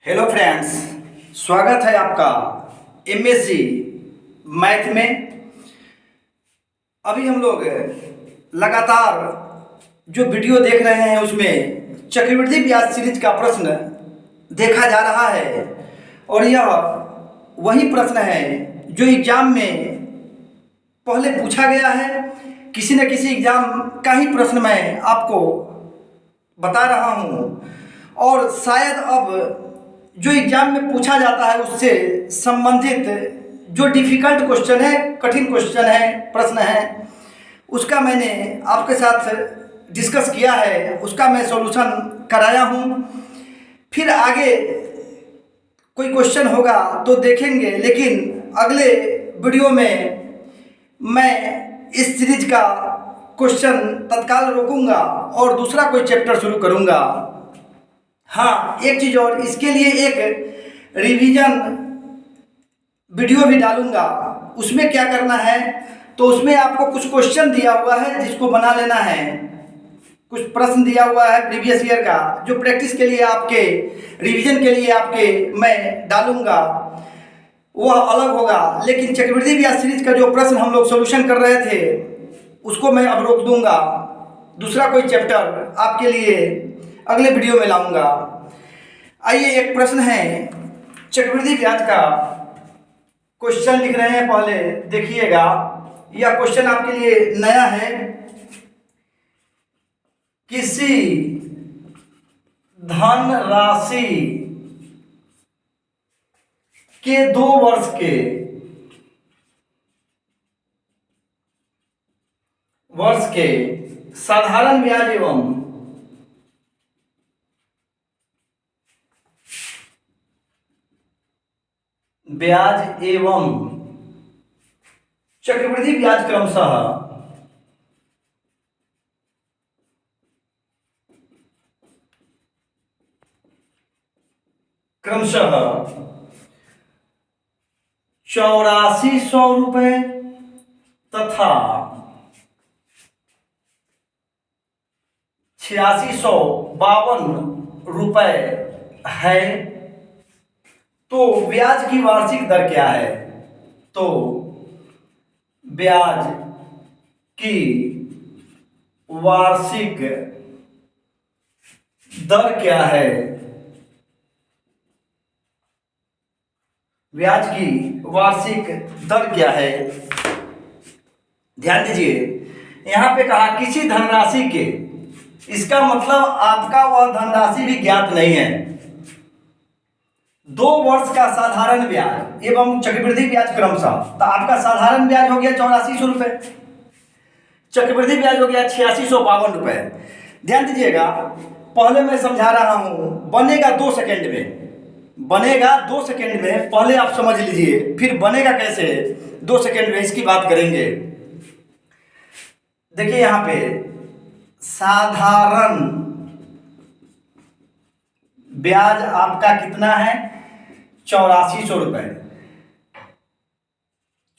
Hello friends, स्वागत है आपका एमएससी मैथ में। अभी हम लोग लगातार जो वीडियो देख रहे हैं उसमें चक्रवृद्धि ब्याज सीरीज का प्रश्न देखा जा रहा है और यह वही प्रश्न है जो एग्जाम में पहले पूछा गया है। किसी न किसी एग्जाम का ही प्रश्न मैं आपको बता रहा हूँ और शायद अब जो एग्जाम में पूछा जाता है उससे संबंधित जो डिफ़िकल्ट क्वेश्चन है, कठिन क्वेश्चन है, प्रश्न है, उसका मैंने आपके साथ डिस्कस किया है, उसका मैं सॉल्यूशन कराया हूँ। फिर आगे कोई क्वेश्चन होगा तो देखेंगे, लेकिन अगले वीडियो में मैं इस सीरीज का क्वेश्चन तत्काल रोकूंगा और दूसरा कोई चैप्टर शुरू करूंगा। हाँ, एक चीज़ और, इसके लिए एक रिवीजन वीडियो भी डालूंगा। उसमें क्या करना है, तो उसमें आपको कुछ क्वेश्चन दिया हुआ है जिसको बना लेना है। कुछ प्रश्न दिया हुआ है प्रीवियस ईयर का जो प्रैक्टिस के लिए, आपके रिवीजन के लिए आपके मैं डालूंगा, वह अलग होगा। लेकिन चक्रवृद्धि ब्याज सीरीज का जो प्रश्न हम लोग सॉल्यूशन कर रहे थे उसको मैं अब रोक दूंगा। दूसरा कोई चैप्टर आपके लिए अगले वीडियो में लाऊंगा। आइए, एक प्रश्न है चक्रवृद्धि ब्याज का, क्वेश्चन लिख रहे हैं, पहले देखिएगा। यह क्वेश्चन आपके लिए नया है। किसी धन राशि के 2 वर्ष के साधारण ब्याज एवं चक्रवृद्धि ब्याज क्रमशः 8400 रुपये तथा 8652 रुपये है, तो ब्याज की वार्षिक दर क्या है? तो ब्याज की वार्षिक दर क्या है? ब्याज की वार्षिक दर क्या है? ध्यान दीजिए, यहां पे कहा किसी धनराशि के, इसका मतलब आपका वह धनराशि भी ज्ञात नहीं है। 2 वर्ष का साधारण ब्याज एवं चक्रवृद्धि ब्याज क्रमशः, तो आपका साधारण ब्याज हो गया 8400 रुपये, चक्रवृद्धि ब्याज हो गया 8652 रुपये। ध्यान दीजिएगा, पहले मैं समझा रहा हूं, बनेगा 2 सेकेंड में, बनेगा 2 सेकेंड में, पहले आप समझ लीजिए, फिर बनेगा कैसे 2 सेकेंड में, इसकी बात करेंगे। देखिए यहां पे साधारण ब्याज आपका कितना है? 8400 रुपये।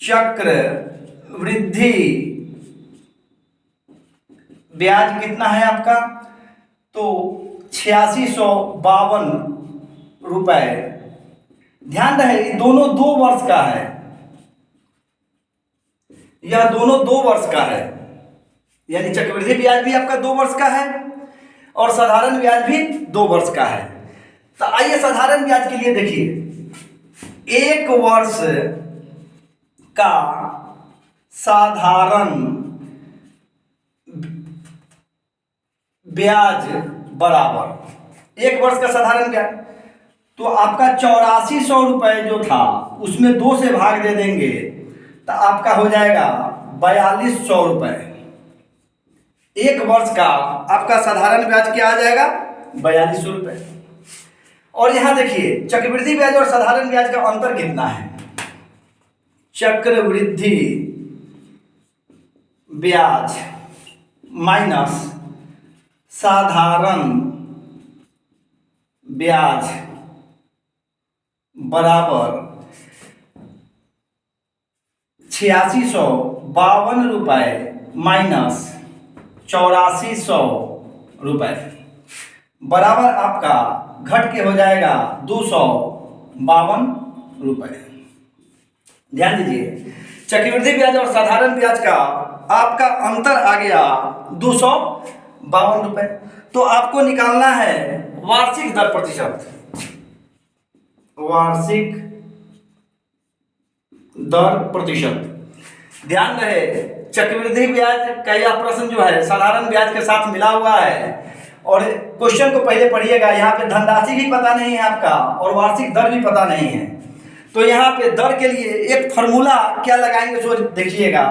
चक्रवृद्धि ब्याज कितना है आपका? तो 8652 रुपये। ध्यान रहे, दोनों 2 वर्ष का है, यह दोनों 2 वर्ष का है, यानी चक्रवृद्धि ब्याज भी आपका 2 वर्ष का है और साधारण ब्याज भी 2 वर्ष का है। तो आइए साधारण ब्याज के लिए देखिए, 1 वर्ष का साधारण ब्याज बराबर 1 वर्ष का साधारण ब्याज, तो आपका 8400 रुपये जो था उसमें 2 से भाग दे देंगे तो आपका हो जाएगा 4200 रुपये। 1 वर्ष का आपका साधारण ब्याज क्या आ जाएगा? 4200 रुपये। और यहां देखिए चक्रवृद्धि ब्याज और साधारण ब्याज का अंतर कितना है? चक्रवृद्धि ब्याज माइनस साधारण ब्याज बराबर 8652 रुपये माइनस 8400 रुपये बराबर आपका घट के हो जाएगा 252 रुपये। ध्यान दीजिए, चक्रवृद्धि ब्याज और साधारण ब्याज का आपका अंतर आ गया 252 रुपये। तो आपको निकालना है वार्षिक दर प्रतिशत, वार्षिक दर प्रतिशत। ध्यान रहे, चक्रवृद्धि ब्याज का यह प्रश्न जो है साधारण ब्याज के साथ मिला हुआ है, और क्वेश्चन को पहले पढ़िएगा। यहाँ पे धनराशि भी पता नहीं है आपका और वार्षिक दर भी पता नहीं है, तो यहाँ पे दर के लिए एक फॉर्मूला क्या लगाएंगे सो देखिएगा,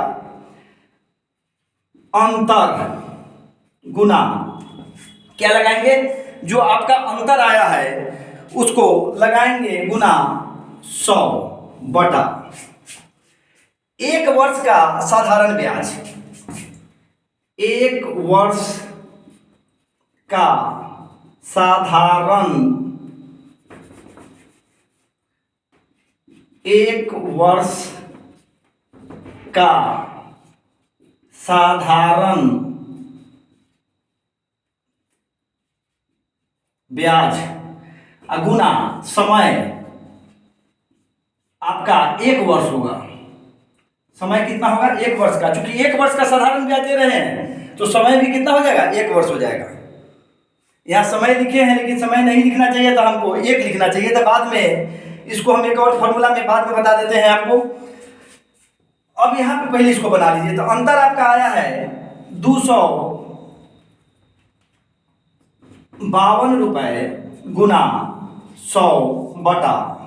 अंतर गुना, क्या लगाएंगे, जो आपका अंतर आया है उसको लगाएंगे गुना 100 बटा 1 वर्ष का साधारण ब्याज। 1 वर्ष का साधारण, 1 वर्ष का साधारण ब्याज गुना समय आपका 1 वर्ष होगा। समय कितना होगा, 1 वर्ष का। चूंकि 1 वर्ष का साधारण ब्याज दे रहे हैं तो समय भी कितना हो जाएगा, 1 वर्ष हो जाएगा। यहाँ समय लिखे हैं लेकिन समय नहीं लिखना चाहिए था, हमको 1 लिखना चाहिए था। बाद में इसको हम एक और फॉर्मूला में बाद में बता देते हैं आपको। अब यहाँ पे पहले इसको बना लीजिए। तो अंतर आपका आया है 252 रुपये गुना 100 बटा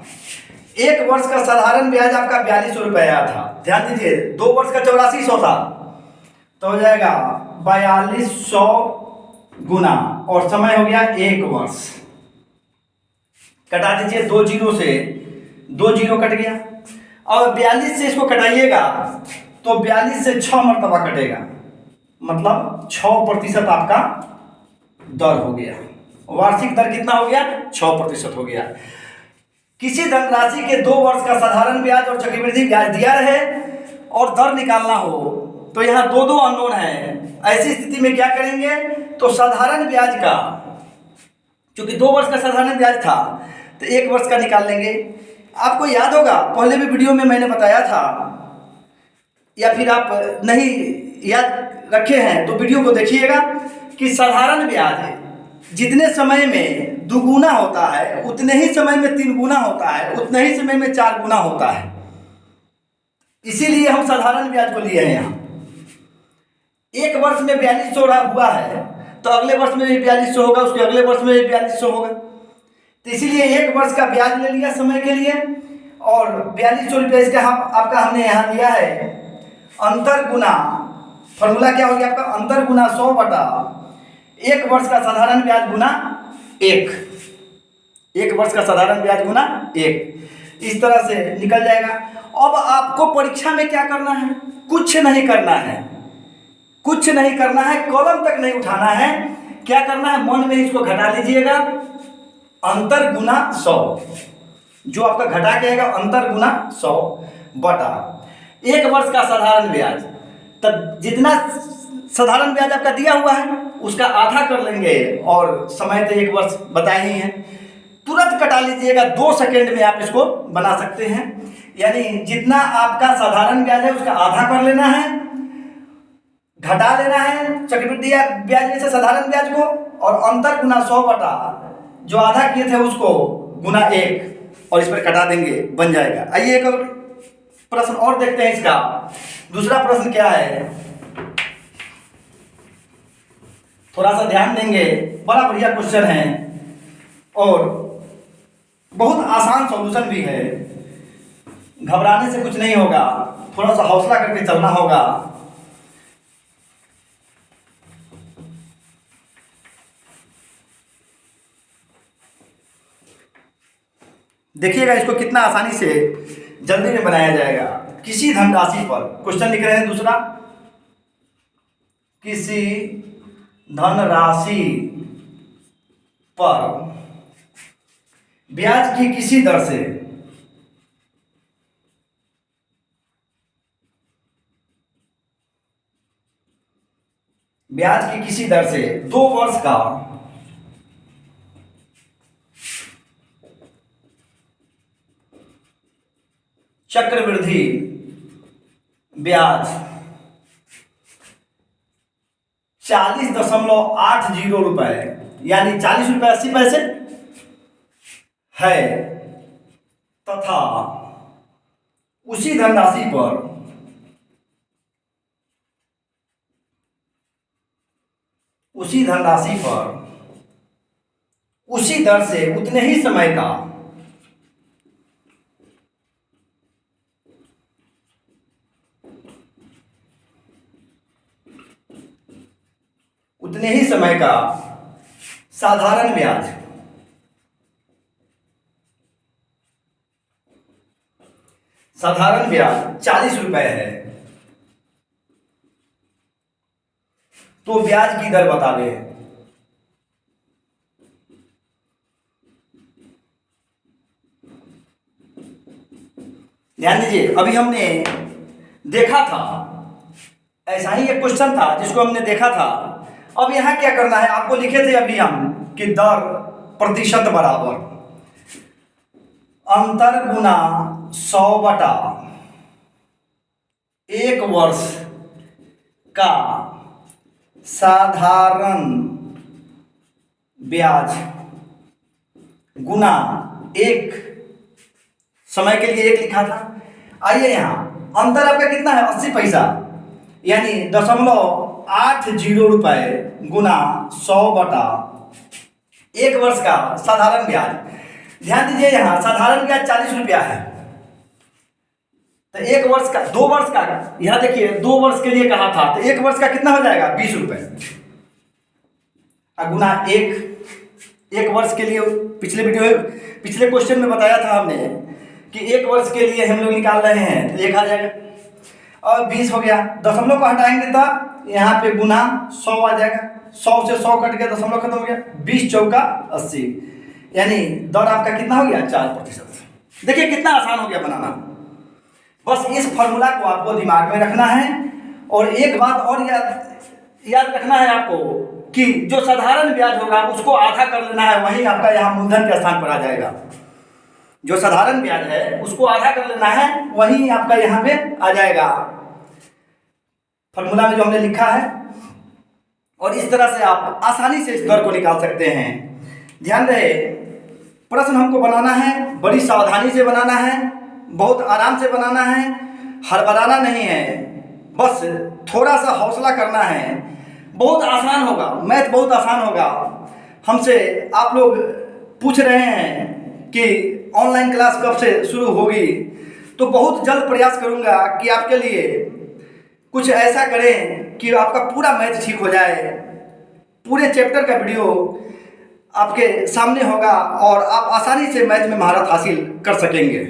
1 वर्ष का साधारण ब्याज आपका 4200 रुपये आया था। ध्यान दीजिए, 2 वर्ष का 8400 था, तो हो जाएगा 4200 गुना, और समय हो गया 1 वर्ष। कटा दीजिए, 2 जीरो से 2 जीरो कट गया। और 42 से इसको कटाइएगा तो 42 से 6 मरतबा कटेगा, मतलब 6% आपका दर हो गया। वार्षिक दर कितना हो गया, 6% हो गया। किसी धनराशि के 2 वर्ष का साधारण ब्याज और चक्रवृद्धि ब्याज दिया रहे और दर निकालना हो तो यहाँ दो अननोन है। ऐसी स्थिति में क्या करेंगे, तो साधारण ब्याज का, क्योंकि 2 वर्ष का साधारण ब्याज था तो 1 वर्ष का निकाल लेंगे। आपको याद होगा, पहले भी वीडियो में मैंने बताया था, या फिर आप नहीं याद रखे हैं तो वीडियो को देखिएगा, कि साधारण ब्याज जितने समय में 2 गुना होता है उतने ही समय में 3 गुना होता है, उतने ही समय में 4 गुना होता है। इसीलिए हम साधारण ब्याज को लिए हैं। यहाँ 1 वर्ष में 4200 हुआ है तो अगले वर्ष में भी 4200 होगा, उसके अगले वर्ष में भी 4200 होगा। तो इसीलिए 1 वर्ष का ब्याज ले लिया समय के लिए, और 4200 रुपये इसका आपका हमने यहाँ लिया है अंतर गुना। फॉर्मूला क्या हो गया आपका, अंतर गुना 100 बटा 1 वर्ष का साधारण ब्याज गुना 1। 1 वर्ष का साधारण ब्याज गुना 1, इस तरह से निकल जाएगा। अब आपको परीक्षा में क्या करना है, कुछ नहीं करना है, कुछ नहीं करना है, कलम तक नहीं उठाना है। क्या करना है, मन में इसको घटा लीजिएगा, अंतर गुना 100, जो आपका घटा के आएगा अंतर गुना 100 बटा 1 वर्ष का साधारण ब्याज। तब जितना साधारण ब्याज आपका दिया हुआ है उसका आधा कर लेंगे, और समय तो 1 वर्ष बताए ही हैं, तुरंत कटा लीजिएगा। 2 सेकेंड में आप इसको बना सकते हैं। यानी जितना आपका साधारण ब्याज है उसका आधा कर लेना है, घटा लेना है चक्रवृद्धि ब्याज में से साधारण ब्याज को, और अंतर गुना 100 बटा जो आधा किए थे उसको गुना 1, और इस पर कटा देंगे, बन जाएगा। आइए एक और प्रश्न और देखते हैं इसका। दूसरा प्रश्न क्या है, थोड़ा सा ध्यान देंगे, बड़ा बढ़िया क्वेश्चन है और बहुत आसान सॉल्यूशन भी है। घबराने से कुछ नहीं होगा, थोड़ा सा हौसला करके चलना होगा। देखिएगा इसको कितना आसानी से जल्दी में बनाया जाएगा। किसी धनराशि पर, क्वेश्चन लिख रहे हैं दूसरा, किसी धनराशि पर ब्याज की किसी दर से ब्याज की किसी दर से 2 वर्ष का चक्रवृद्धि ब्याज 40.80 रुपए यानी 40 रुपये 80 पैसे है तथा उसी धनराशि पर उसी दर से उतने ही समय का साधारण ब्याज साधारण ब्याज 40 रुपए है तो ब्याज की दर बतावे। ध्यान दीजिए, अभी हमने देखा था, ऐसा ही एक क्वेश्चन था जिसको हमने देखा था। अब यहां क्या करना है, आपको लिखे थे अभी हम कि दर प्रतिशत बराबर अंतर गुना 100/1 वर्ष का साधारण ब्याज गुना एक समय के लिए एक लिखा था। आइए यहाँ अंतर आपका कितना है 80 पैसा यानी 0.80 रुपए गुना 100/1 वर्ष का साधारण ब्याज। ध्यान दीजिए यहाँ साधारण ब्याज 40 रुपया है तो 1 वर्ष का 2 वर्ष का, यहाँ देखिए 2 वर्ष के लिए कहा था तो 1 वर्ष का कितना हो जाएगा 20 रुपए गुना एक वर्ष के लिए। पिछले क्वेश्चन में बताया था हमने कि 1 वर्ष के लिए हम लोग निकाल रहे हैं तो 1 आ जाएगा और 20 हो गया। दशमलव को हटाएंगे तो यहाँ पे गुना 100 आ जाएगा, 100 से 100 कट गया, दशमलव खत्म हो गया, 20 चौका 80 यानी दर आपका कितना हो गया 4%। देखिए कितना आसान हो गया बनाना। बस इस फॉर्मूला को आपको दिमाग में रखना है और एक बात और याद रखना है आपको कि जो साधारण ब्याज होगा उसको आधा कर लेना है, वहीं आपका यहाँ मूलधन के स्थान पर आ जाएगा। जो साधारण ब्याज है उसको आधा कर लेना है, वहीं आपका यहाँ पे आ जाएगा फॉर्मूला में जो हमने लिखा है। और इस तरह से आप आसानी से इस दर को निकाल सकते हैं। ध्यान रहे प्रश्न हमको बनाना है, बड़ी सावधानी से बनाना है, बहुत आराम से बनाना है, हड़बड़ाना नहीं है, बस थोड़ा सा हौसला करना है। बहुत आसान होगा, मैथ बहुत आसान होगा। हमसे आप लोग पूछ रहे हैं कि ऑनलाइन क्लास कब से शुरू होगी, तो बहुत जल्द प्रयास करूंगा कि आपके लिए कुछ ऐसा करें कि आपका पूरा मैथ ठीक हो जाए। पूरे चैप्टर का वीडियो आपके सामने होगा और आप आसानी से मैथ में महारत हासिल कर सकेंगे।